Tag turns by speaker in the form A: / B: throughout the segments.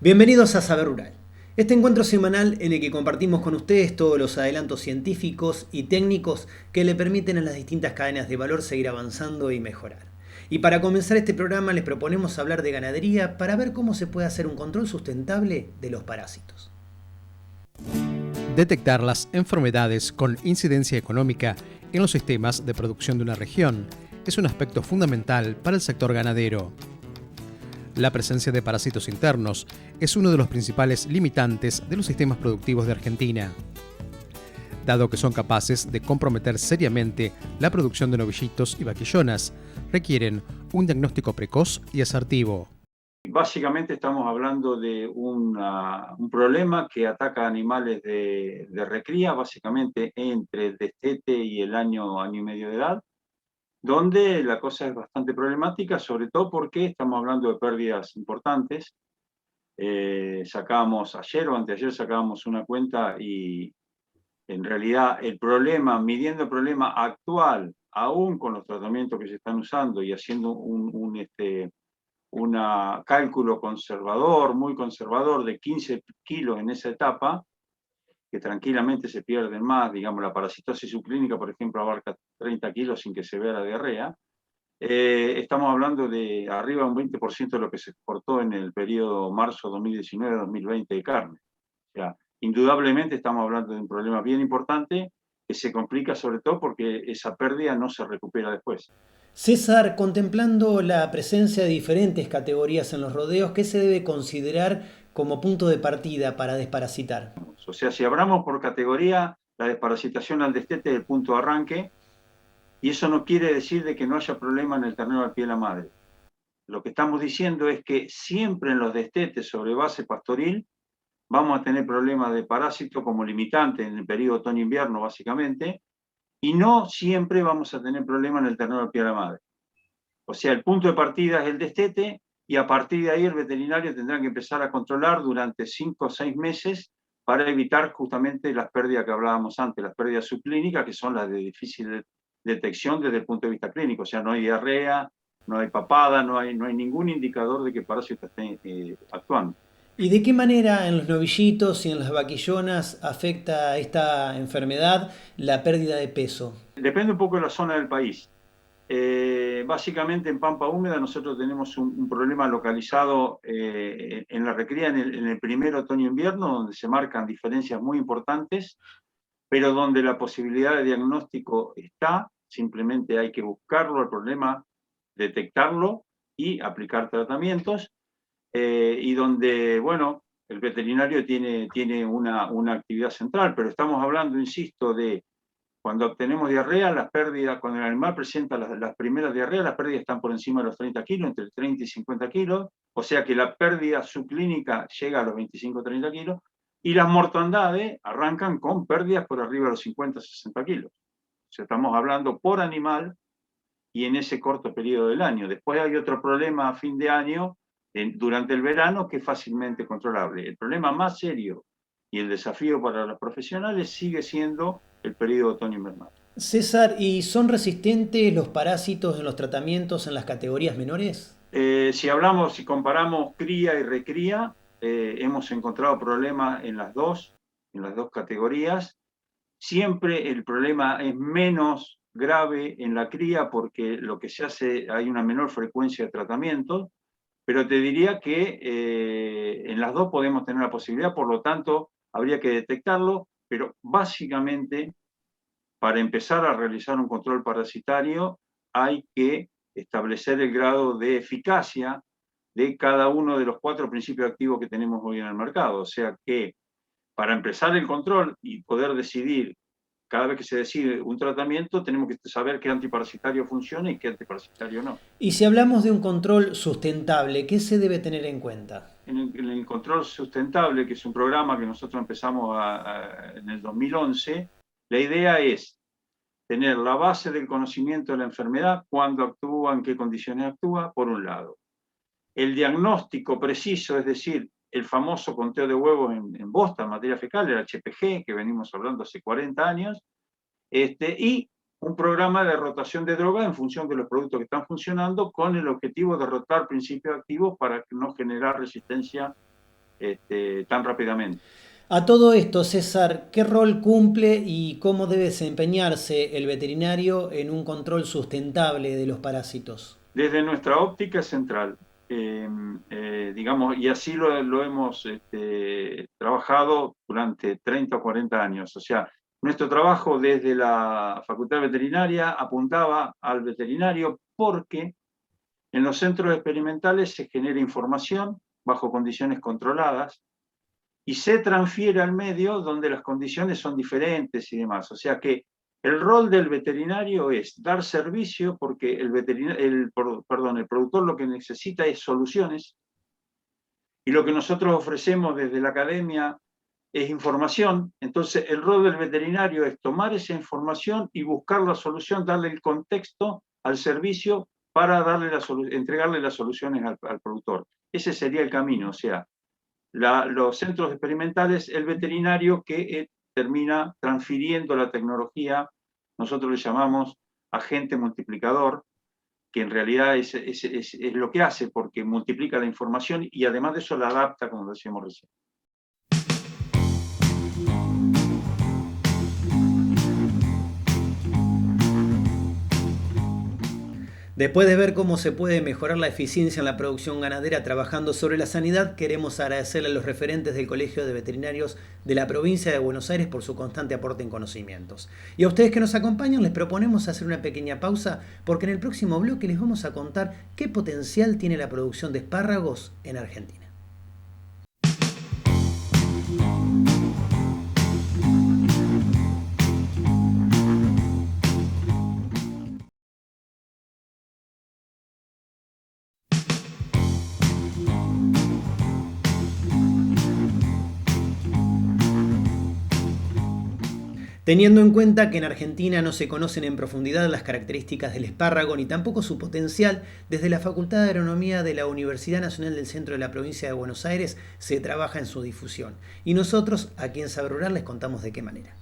A: Bienvenidos a Saber Rural, este encuentro semanal en el que compartimos con ustedes todos los adelantos científicos y técnicos que le permiten a las distintas cadenas de valor seguir avanzando y mejorar. Y para comenzar este programa les proponemos hablar de ganadería para ver cómo se puede hacer un control sustentable de los parásitos.
B: Detectar las enfermedades con incidencia económica en los sistemas de producción de una región es un aspecto fundamental para el sector ganadero. La presencia de parásitos internos es uno de los principales limitantes de los sistemas productivos de Argentina, dado que son capaces de comprometer seriamente la producción de novillitos y vaquillonas, requieren un diagnóstico precoz y asertivo.
C: Básicamente estamos hablando de un problema que ataca a animales de recría, básicamente entre el destete y el año y medio de edad, donde la cosa es bastante problemática, sobre todo porque estamos hablando de pérdidas importantes. Sacábamos ayer o anteayer sacábamos una cuenta y en realidad el problema, midiendo el problema actual, aún con los tratamientos que se están usando y haciendo un cálculo conservador, muy conservador, de 15 kilos en esa etapa, que tranquilamente se pierden más, digamos, la parasitosis subclínica, por ejemplo, abarca 30 kilos sin que se vea la diarrea. Estamos hablando de arriba de un 20% de lo que se exportó en el periodo marzo 2019-2020 de carne. O sea, indudablemente estamos hablando de un problema bien importante que se complica sobre todo porque esa pérdida no se recupera después.
A: César, contemplando la presencia de diferentes categorías en los rodeos, ¿qué se debe considerar como punto de partida para desparasitar?
C: O sea, si hablamos por categoría, la desparasitación al destete es el punto de arranque, y eso no quiere decir de que no haya problema en el ternero al pie de la madre. Lo que estamos diciendo es que siempre en los destetes sobre base pastoril vamos a tener problemas de parásito como limitante en el periodo otoño-invierno, básicamente, y no siempre vamos a tener problemas en el ternero al pie de la madre. O sea, el punto de partida es el destete, y a partir de ahí el veterinario tendrá que empezar a controlar durante 5 o 6 meses para evitar justamente las pérdidas que hablábamos antes, las pérdidas subclínicas, que son las de difícil detección desde el punto de vista clínico. O sea, no hay diarrea, no hay papada, no hay ningún indicador de que el parásito esté actuando.
A: ¿Y de qué manera en los novillitos y en las vaquillonas afecta esta enfermedad la pérdida de peso?
C: Depende un poco de la zona del país. Básicamente en Pampa Húmeda nosotros tenemos un problema localizado en la recría en el primer otoño-invierno, donde se marcan diferencias muy importantes, pero donde la posibilidad de diagnóstico está, simplemente hay que buscarlo, el problema, detectarlo y aplicar tratamientos, y donde, bueno, el veterinario tiene una actividad central, pero estamos hablando, insisto, de cuando obtenemos diarrea, las pérdidas, cuando el animal presenta las primeras diarreas, las pérdidas están por encima de los 30 kilos, entre 30 y 50 kilos, o sea que la pérdida subclínica llega a los 25 o 30 kilos, y las mortandades arrancan con pérdidas por arriba de los 50 o 60 kilos. O sea, estamos hablando por animal y en ese corto periodo del año. Después hay otro problema a fin de año, durante el verano, que es fácilmente controlable. El problema más serio y el desafío para los profesionales sigue siendo el periodo otoño-invernal.
A: César, ¿y son resistentes los parásitos en los tratamientos en las categorías menores?
C: Si comparamos cría y recría, hemos encontrado problemas en las dos categorías. Siempre el problema es menos grave en la cría porque lo que se hace, hay una menor frecuencia de tratamiento, pero te diría que en las dos podemos tener la posibilidad, por lo tanto, habría que detectarlo, pero básicamente para empezar a realizar un control parasitario hay que establecer el grado de eficacia de cada uno de los 4 principios activos que tenemos hoy en el mercado. O sea que para empezar el control y poder decidir, cada vez que se decide un tratamiento, tenemos que saber qué antiparasitario funciona y qué antiparasitario no.
A: Y si hablamos de un control sustentable, ¿qué se debe tener en cuenta?
C: En el control sustentable, que es un programa que nosotros empezamos en el 2011, la idea es tener la base del conocimiento de la enfermedad, cuándo actúa, en qué condiciones actúa, por un lado. El diagnóstico preciso, es decir, el famoso conteo de huevos en bosta, en materia fecal, el HPG, que venimos hablando hace 40 años, y un programa de rotación de droga en función de los productos que están funcionando, con el objetivo de rotar principios activos para no generar resistencia tan rápidamente.
A: A todo esto, César, ¿qué rol cumple y cómo debe desempeñarse el veterinario en un control sustentable de los parásitos?
C: Desde nuestra óptica central, digamos, y así lo hemos trabajado durante 30 o 40 años. O sea, nuestro trabajo desde la Facultad Veterinaria apuntaba al veterinario porque en los centros experimentales se genera información bajo condiciones controladas y se transfiere al medio donde las condiciones son diferentes y demás. O sea que el rol del veterinario es dar servicio porque el productor lo que necesita es soluciones y lo que nosotros ofrecemos desde la academia es información. Entonces el rol del veterinario es tomar esa información y buscar la solución, darle el contexto al servicio para entregarle las soluciones al productor. Ese sería el camino, o sea, los centros experimentales, el veterinario que termina transfiriendo la tecnología, nosotros le llamamos agente multiplicador, que en realidad es lo que hace, porque multiplica la información y además de eso la adapta, como decíamos recién.
A: Después de ver cómo se puede mejorar la eficiencia en la producción ganadera trabajando sobre la sanidad, queremos agradecerle a los referentes del Colegio de Veterinarios de la provincia de Buenos Aires por su constante aporte en conocimientos. Y a ustedes que nos acompañan les proponemos hacer una pequeña pausa porque en el próximo bloque les vamos a contar qué potencial tiene la producción de espárragos en Argentina. Teniendo en cuenta que en Argentina no se conocen en profundidad las características del espárrago ni tampoco su potencial, desde la Facultad de Agronomía de la Universidad Nacional del Centro de la Provincia de Buenos Aires se trabaja en su difusión. Y nosotros, aquí en Saber Rural, les contamos de qué manera.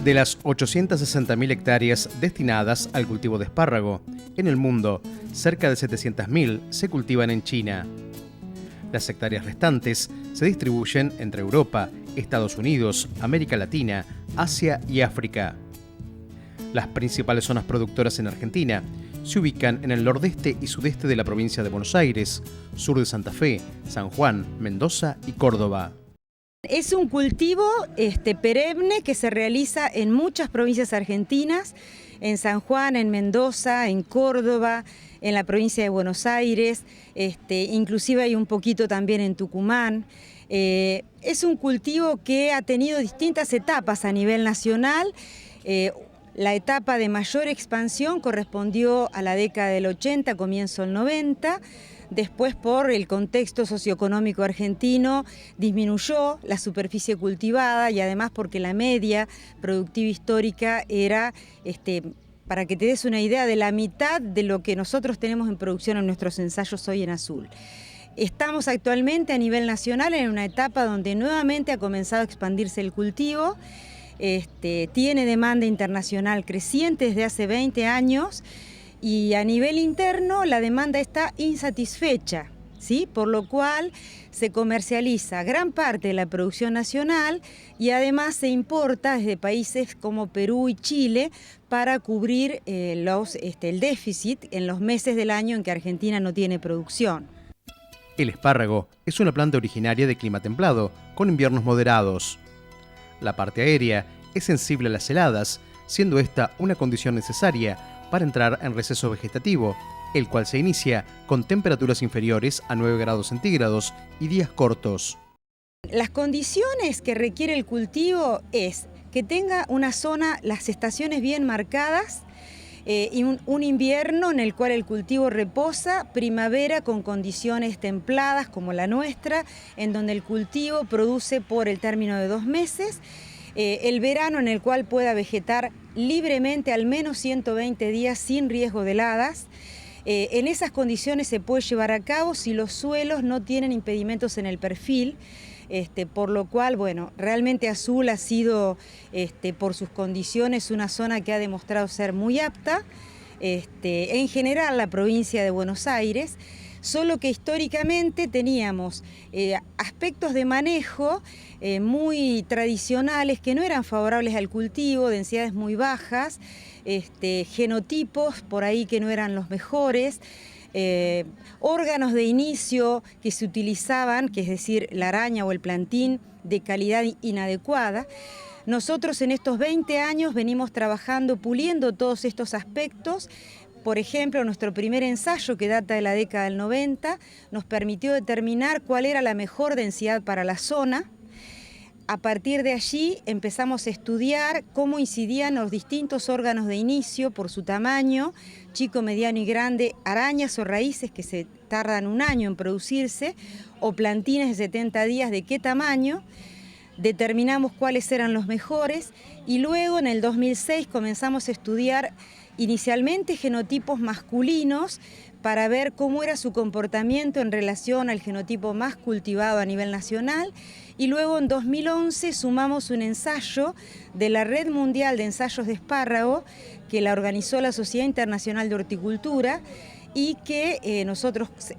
B: De las 860.000 hectáreas destinadas al cultivo de espárrago, en el mundo, cerca de 700.000 se cultivan en China. Las hectáreas restantes se distribuyen entre Europa, Estados Unidos, América Latina, Asia y África. Las principales zonas productoras en Argentina se ubican en el nordeste y sudeste de la provincia de Buenos Aires, sur de Santa Fe, San Juan, Mendoza y Córdoba.
D: Es un cultivo perenne que se realiza en muchas provincias argentinas, en San Juan, en Mendoza, en Córdoba, en la provincia de Buenos Aires, inclusive hay un poquito también en Tucumán. Es un cultivo que ha tenido distintas etapas a nivel nacional. La etapa de mayor expansión correspondió a la década del 80, comienzo del 90. Después, por el contexto socioeconómico argentino, disminuyó la superficie cultivada y además porque la media productiva histórica era, para que te des una idea, de la mitad de lo que nosotros tenemos en producción en nuestros ensayos hoy en Azul. Estamos actualmente a nivel nacional en una etapa donde nuevamente ha comenzado a expandirse el cultivo. Tiene demanda internacional creciente desde hace 20 años. Y a nivel interno la demanda está insatisfecha, ¿sí? Por lo cual se comercializa gran parte de la producción nacional y además se importa desde países como Perú y Chile para cubrir el déficit en los meses del año en que Argentina no tiene producción.
B: El espárrago es una planta originaria de clima templado, con inviernos moderados. La parte aérea es sensible a las heladas, siendo esta una condición necesaria para entrar en receso vegetativo, el cual se inicia con temperaturas inferiores a 9 grados centígrados y días cortos.
D: Las condiciones que requiere el cultivo es que tenga una zona, las estaciones bien marcadas, y un invierno en el cual el cultivo reposa, primavera con condiciones templadas como la nuestra, en donde el cultivo produce por el término de 2 meses, el verano en el cual pueda vegetar libremente al menos 120 días sin riesgo de heladas. En esas condiciones se puede llevar a cabo si los suelos no tienen impedimentos en el perfil, por lo cual, bueno, realmente Azul ha sido, por sus condiciones, una zona que ha demostrado ser muy apta. En general, la provincia de Buenos Aires, solo que históricamente teníamos aspectos de manejo muy tradicionales que no eran favorables al cultivo, densidades muy bajas, genotipos por ahí que no eran los mejores, órganos de inicio que se utilizaban, que es decir, la araña o el plantín, de calidad inadecuada. Nosotros en estos 20 años venimos trabajando, puliendo todos estos aspectos. Por ejemplo, nuestro primer ensayo, que data de la década del 90, nos permitió determinar cuál era la mejor densidad para la zona. A partir de allí empezamos a estudiar cómo incidían los distintos órganos de inicio por su tamaño, chico, mediano y grande, arañas o raíces que se tardan 1 año en producirse, o plantines de 70 días de qué tamaño. Determinamos cuáles eran los mejores y luego en el 2006 comenzamos a estudiar inicialmente genotipos masculinos para ver cómo era su comportamiento en relación al genotipo más cultivado a nivel nacional, y luego en 2011 sumamos un ensayo de la Red Mundial de Ensayos de Espárrago que la organizó la Sociedad Internacional de Horticultura, y que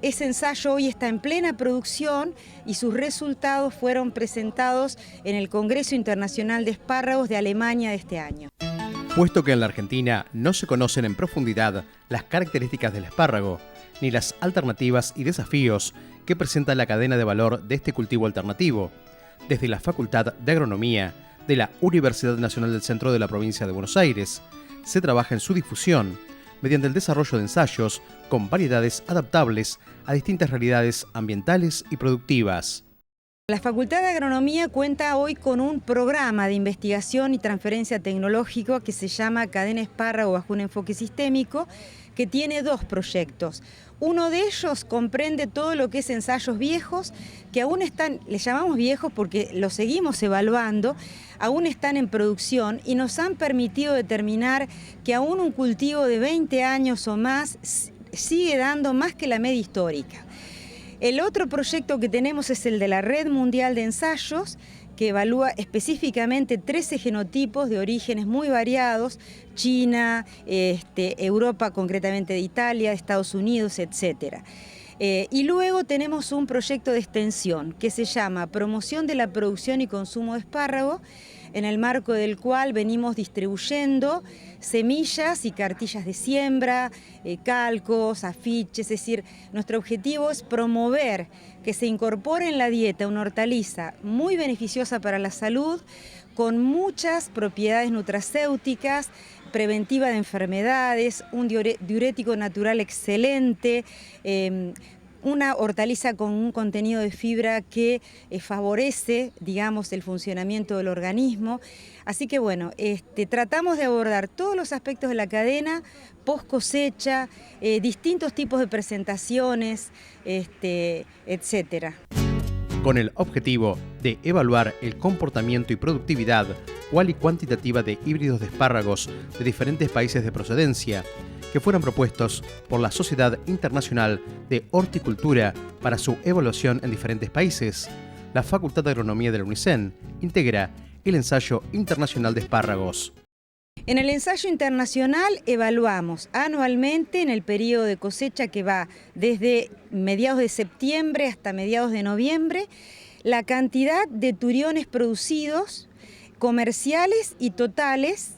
D: ese ensayo hoy está en plena producción y sus resultados fueron presentados en el Congreso Internacional de Espárragos de Alemania de este año.
B: Puesto que en la Argentina no se conocen en profundidad las características del espárrago, ni las alternativas y desafíos que presenta la cadena de valor de este cultivo alternativo, desde la Facultad de Agronomía de la Universidad Nacional del Centro de la Provincia de Buenos Aires, se trabaja en su difusión mediante el desarrollo de ensayos con variedades adaptables a distintas realidades ambientales y productivas.
D: La Facultad de Agronomía cuenta hoy con un programa de investigación y transferencia tecnológica que se llama Cadena Espárrago bajo un enfoque sistémico, que tiene 2 proyectos. Uno de ellos comprende todo lo que es ensayos viejos, que aún están, les llamamos viejos porque los seguimos evaluando, aún están en producción y nos han permitido determinar que aún un cultivo de 20 años o más sigue dando más que la media histórica. El otro proyecto que tenemos es el de la Red Mundial de Ensayos, que evalúa específicamente 13 genotipos de orígenes muy variados, China, Europa, concretamente de Italia, Estados Unidos, etc. Y luego tenemos un proyecto de extensión que se llama Promoción de la Producción y Consumo de Espárrago, en el marco del cual venimos distribuyendo semillas y cartillas de siembra, calcos, afiches, es decir, nuestro objetivo es promover que se incorpore en la dieta una hortaliza muy beneficiosa para la salud, con muchas propiedades nutracéuticas, preventiva de enfermedades, un diurético natural excelente, una hortaliza con un contenido de fibra que favorece, digamos, el funcionamiento del organismo. Así que bueno, tratamos de abordar todos los aspectos de la cadena, post cosecha, distintos tipos de presentaciones, etcétera.
B: Con el objetivo de evaluar el comportamiento y productividad cual y cuantitativa de híbridos de espárragos de diferentes países de procedencia, que fueron propuestos por la Sociedad Internacional de Horticultura para su evaluación en diferentes países, la Facultad de Agronomía de la UNICEN integra el ensayo internacional de espárragos.
D: En el ensayo internacional evaluamos anualmente en el periodo de cosecha que va desde mediados de septiembre hasta mediados de noviembre la cantidad de turiones producidos, comerciales y totales,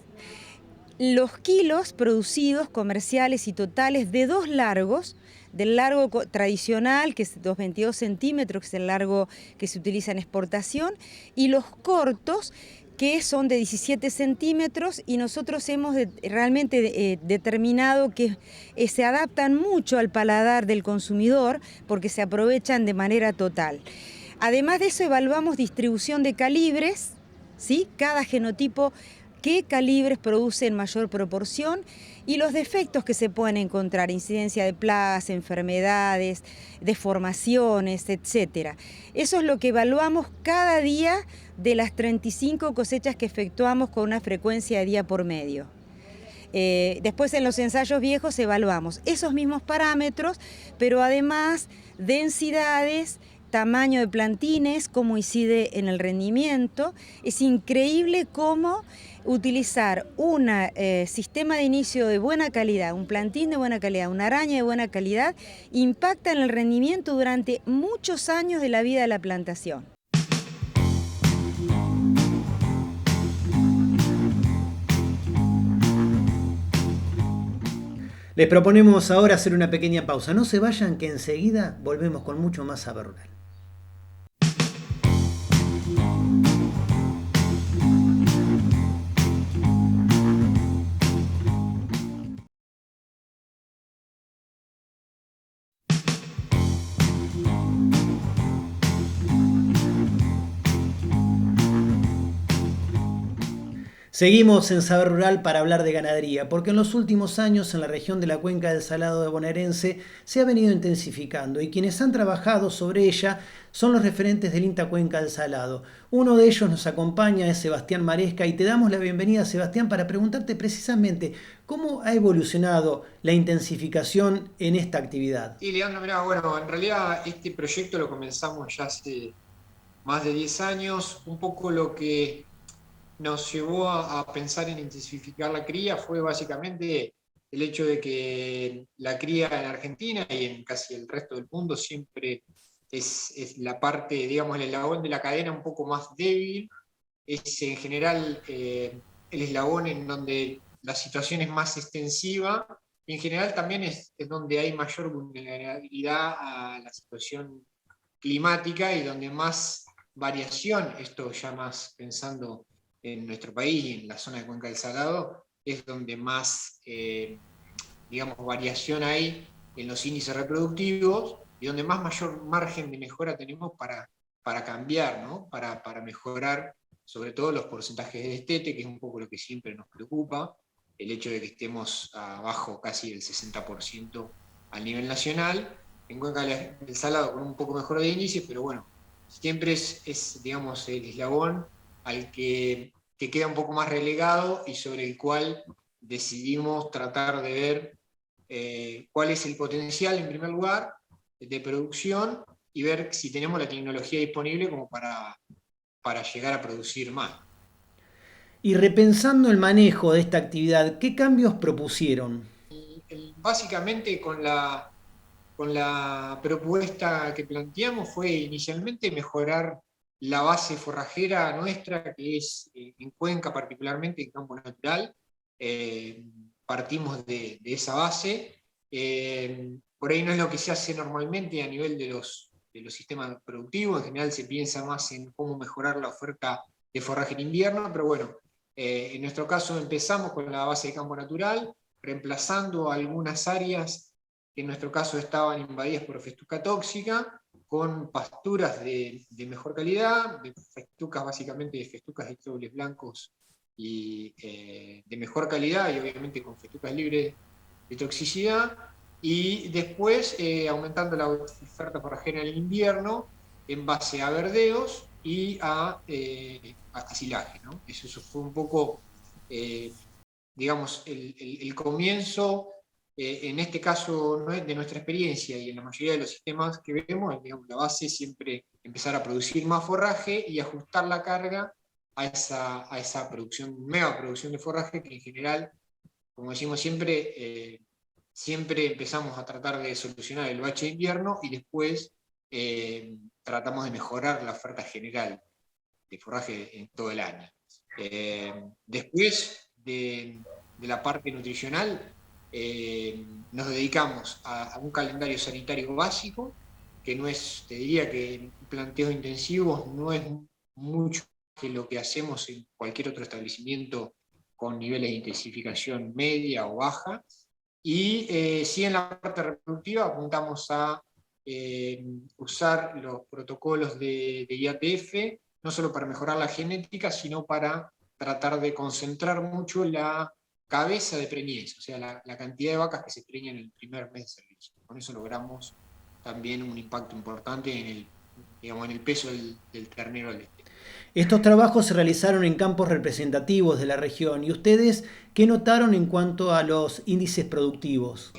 D: los kilos producidos comerciales y totales de 2 largos, del largo tradicional, que es 2,22 centímetros, que es el largo que se utiliza en exportación, y los cortos, que son de 17 centímetros, y nosotros hemos realmente determinado que se adaptan mucho al paladar del consumidor porque se aprovechan de manera total. Además de eso, evaluamos distribución de calibres, ¿sí? Cada genotipo, qué calibres produce en mayor proporción, y los defectos que se pueden encontrar, incidencia de plagas, enfermedades, deformaciones, etc. Eso es lo que evaluamos cada día de las 35 cosechas que efectuamos con una frecuencia de día por medio. Después en los ensayos viejos evaluamos esos mismos parámetros, pero además densidades, tamaño de plantines, cómo incide en el rendimiento. Es increíble cómo utilizar un sistema de inicio de buena calidad, un plantín de buena calidad, una araña de buena calidad, impacta en el rendimiento durante muchos años de la vida de la plantación.
A: Les proponemos ahora hacer una pequeña pausa. No se vayan, que enseguida volvemos con mucho más Saber Rural. Seguimos en Saber Rural para hablar de ganadería, porque en los últimos años en la región de la cuenca del Salado de Bonaerense se ha venido intensificando y quienes han trabajado sobre ella son los referentes del INTA Cuenca del Salado. Uno de ellos nos acompaña, es Sebastián Maresca, y te damos la bienvenida, Sebastián, para preguntarte precisamente cómo ha evolucionado la intensificación en esta actividad.
E: Sí, Leandro, mirá, bueno, en realidad este proyecto lo comenzamos ya hace más de 10 años. Un poco lo que nos llevó a pensar en intensificar la cría fue básicamente el hecho de que la cría en Argentina y en casi el resto del mundo siempre es la parte, digamos, el eslabón de la cadena un poco más débil. Es en general el eslabón en donde la situación es más extensiva y en general también es donde hay mayor vulnerabilidad a la situación climática y donde más variación, esto ya más pensando en nuestro país y en la zona de Cuenca del Salado, es donde más, digamos, variación hay en los índices reproductivos y donde más mayor margen de mejora tenemos para cambiar, ¿no? Para mejorar sobre todo los porcentajes de destete, que es un poco lo que siempre nos preocupa, el hecho de que estemos abajo casi del 60% a nivel nacional, en Cuenca del Salado con un poco mejor de índice, pero bueno, siempre es digamos, el eslabón al que queda un poco más relegado y sobre el cual decidimos tratar de ver cuál es el potencial, en primer lugar, de producción y ver si tenemos la tecnología disponible como para llegar a producir más.
A: Y repensando el manejo de esta actividad, ¿qué cambios propusieron?
E: Básicamente con la propuesta que planteamos fue inicialmente mejorar la base forrajera nuestra, que es en Cuenca particularmente, en campo natural. Partimos de esa base. Por ahí no es lo que se hace normalmente a nivel de los sistemas productivos, en general se piensa más en cómo mejorar la oferta de forraje en invierno, pero bueno, en nuestro caso empezamos con la base de campo natural, reemplazando algunas áreas que en nuestro caso estaban invadidas por festuca tóxica, con pasturas de mejor calidad, de festucas básicamente de festucas de trobles blancos y de mejor calidad, y obviamente con festucas libres de toxicidad, y después aumentando la oferta forrajera en el invierno en base a verdeos y a silaje, ¿no? Eso fue un poco, digamos, el comienzo. En este caso de nuestra experiencia y en la mayoría de los sistemas que vemos, digamos, la base es siempre empezar a producir más forraje y ajustar la carga a esa producción, mega producción de forraje que en general, como decimos siempre, siempre empezamos a tratar de solucionar el bache de invierno y después tratamos de mejorar la oferta general de forraje en todo el año. Después de la parte nutricional, nos dedicamos a un calendario sanitario básico, que no es, te diría que planteos intensivos no es mucho que lo que hacemos en cualquier otro establecimiento con niveles de intensificación media o baja, y sí en la parte reproductiva apuntamos a usar los protocolos de IATF, no solo para mejorar la genética, sino para tratar de concentrar mucho la cabeza de preñez, o sea, la cantidad de vacas que se preñan en el primer mes de servicio. Con eso logramos también un impacto importante en el peso del ternero al destete.
A: Estos trabajos se realizaron en campos representativos de la región. ¿Y ustedes qué notaron en cuanto a los índices productivos?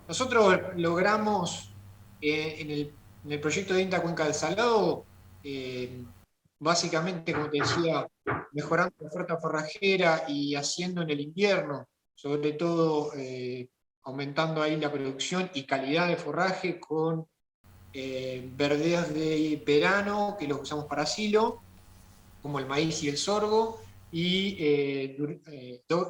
E: Nosotros logramos en el proyecto de INTA Cuenca del Salado, básicamente, como te decía, mejorando la oferta forrajera y haciendo en el invierno, sobre todo aumentando ahí la producción y calidad de forraje con verdeos de verano que los usamos para silo, como el maíz y el sorgo, y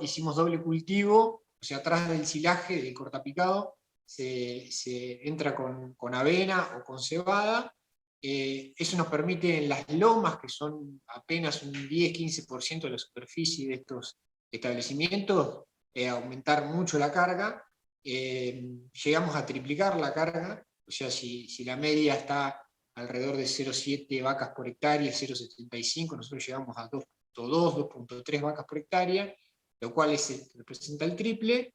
E: hicimos doble cultivo, o sea, atrás del silaje, del cortapicado, se entra con avena o con cebada. Eso nos permite en las lomas, que son apenas un 10-15% de la superficie de estos establecimientos, aumentar mucho la carga. Llegamos a triplicar la carga, o sea, si la media está alrededor de 0,7 vacas por hectárea, 0,75, nosotros llegamos a 2,2, 2,3 vacas por hectárea, lo cual representa el triple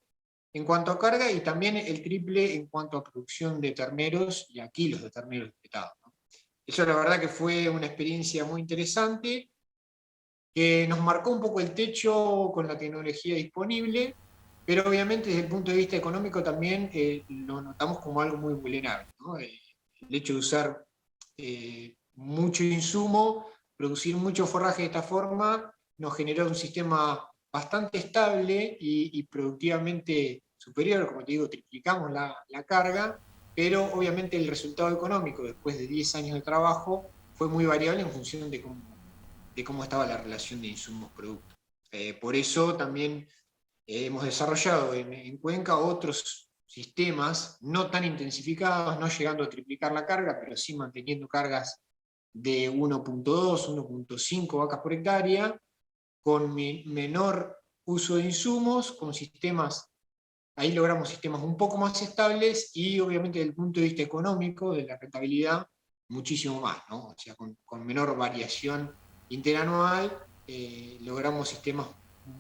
E: en cuanto a carga y también el triple en cuanto a producción de terneros y a kilos de terneros despetados, ¿no? Eso la verdad que fue una experiencia muy interesante, que nos marcó un poco el techo con la tecnología disponible, pero obviamente desde el punto de vista económico también lo notamos como algo muy vulnerable, ¿no? El hecho de usar mucho insumo, producir mucho forraje de esta forma, nos generó un sistema bastante estable y productivamente superior, como te digo, triplicamos la carga, pero obviamente el resultado económico después de 10 años de trabajo fue muy variable en función de cómo estaba la relación de insumos-productos. Por eso también hemos desarrollado en Cuenca otros sistemas no tan intensificados, no llegando a triplicar la carga, pero sí manteniendo cargas de 1,2, 1,5 vacas por hectárea, con menor uso de insumos, con sistemas, ahí logramos sistemas un poco más estables y obviamente desde el punto de vista económico, de la rentabilidad, muchísimo más, ¿no? O sea, con menor variación interanual, logramos sistemas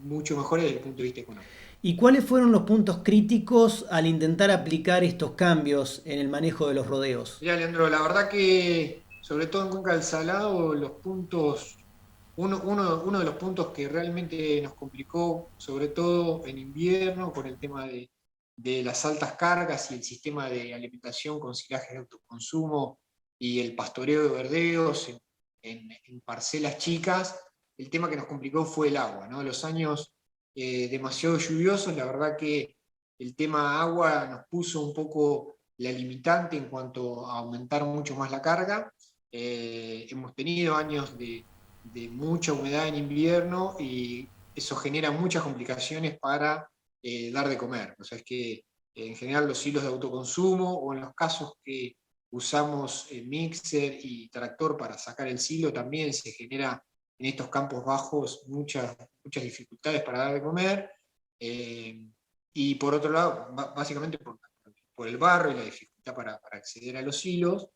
E: mucho mejores desde el punto de vista económico.
A: ¿Y cuáles fueron los puntos críticos al intentar aplicar estos cambios en el manejo de los rodeos?
E: Mira, Leandro, la verdad que, sobre todo en Cuenca del Salado, los puntos, uno de los puntos que realmente nos complicó, sobre todo en invierno, con el tema de las altas cargas y el sistema de alimentación con silajes de autoconsumo y el pastoreo de verdeos en parcelas chicas, el tema que nos complicó fue el agua, ¿no? Los años demasiado lluviosos, la verdad que el tema agua nos puso un poco la limitante en cuanto a aumentar mucho más la carga. Hemos tenido años de mucha humedad en invierno y eso genera muchas complicaciones para dar de comer. O sea, es que en general los hilos de autoconsumo o en los casos que usamos mixer y tractor para sacar el silo también se genera en estos campos bajos muchas dificultades para dar de comer. Y por otro lado, básicamente por el barro y la dificultad para acceder a los hilos,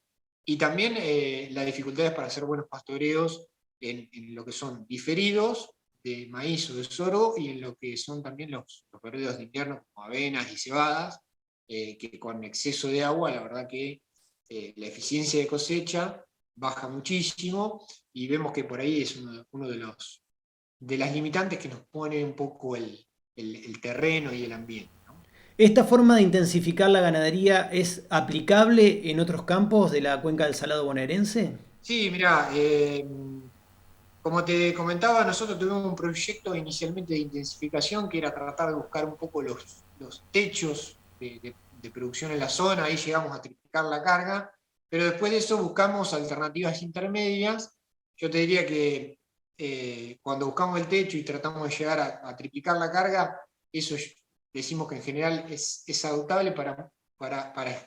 E: y también las dificultades para hacer buenos pastoreos en lo que son diferidos de maíz o de sorgo y en lo que son también los verdeos de invierno como avenas y cebadas, que con exceso de agua la verdad que la eficiencia de cosecha baja muchísimo y vemos que por ahí es uno de las limitantes que nos pone un poco el terreno y el ambiente.
A: ¿Esta forma de intensificar la ganadería es aplicable en otros campos de la cuenca del Salado bonaerense?
E: Sí, mirá, como te comentaba, nosotros tuvimos un proyecto inicialmente de intensificación que era tratar de buscar un poco los techos de producción en la zona, ahí llegamos a triplicar la carga, pero después de eso buscamos alternativas intermedias. Yo te diría que cuando buscamos el techo y tratamos de llegar a triplicar la carga, eso decimos que en general es adoptable para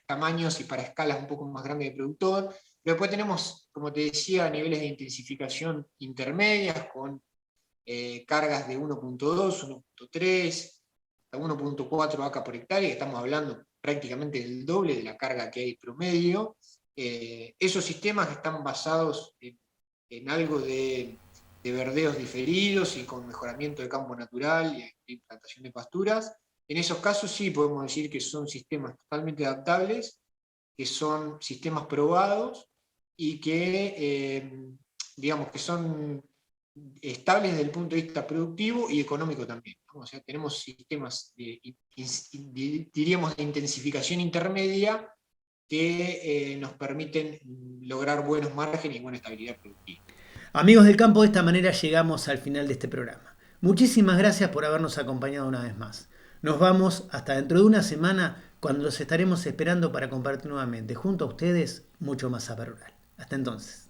E: tamaños y para escalas un poco más grandes de productor. Pero después tenemos, como te decía, niveles de intensificación intermedias con cargas de 1,2, 1,3, hasta 1,4 vaca por hectárea, que estamos hablando prácticamente del doble de la carga que hay promedio. Esos sistemas están basados en algo de verdeos diferidos y con mejoramiento de campo natural y implantación de pasturas. En esos casos sí podemos decir que son sistemas totalmente adaptables, que son sistemas probados y que, digamos, que son estables desde el punto de vista productivo y económico también, ¿no? O sea, tenemos sistemas, diríamos, de intensificación intermedia que nos permiten lograr buenos márgenes y buena estabilidad productiva.
A: Amigos del campo, de esta manera llegamos al final de este programa. Muchísimas gracias por habernos acompañado una vez más. Nos vamos hasta dentro de una semana, cuando los estaremos esperando para compartir nuevamente junto a ustedes mucho más saber rural. Hasta entonces.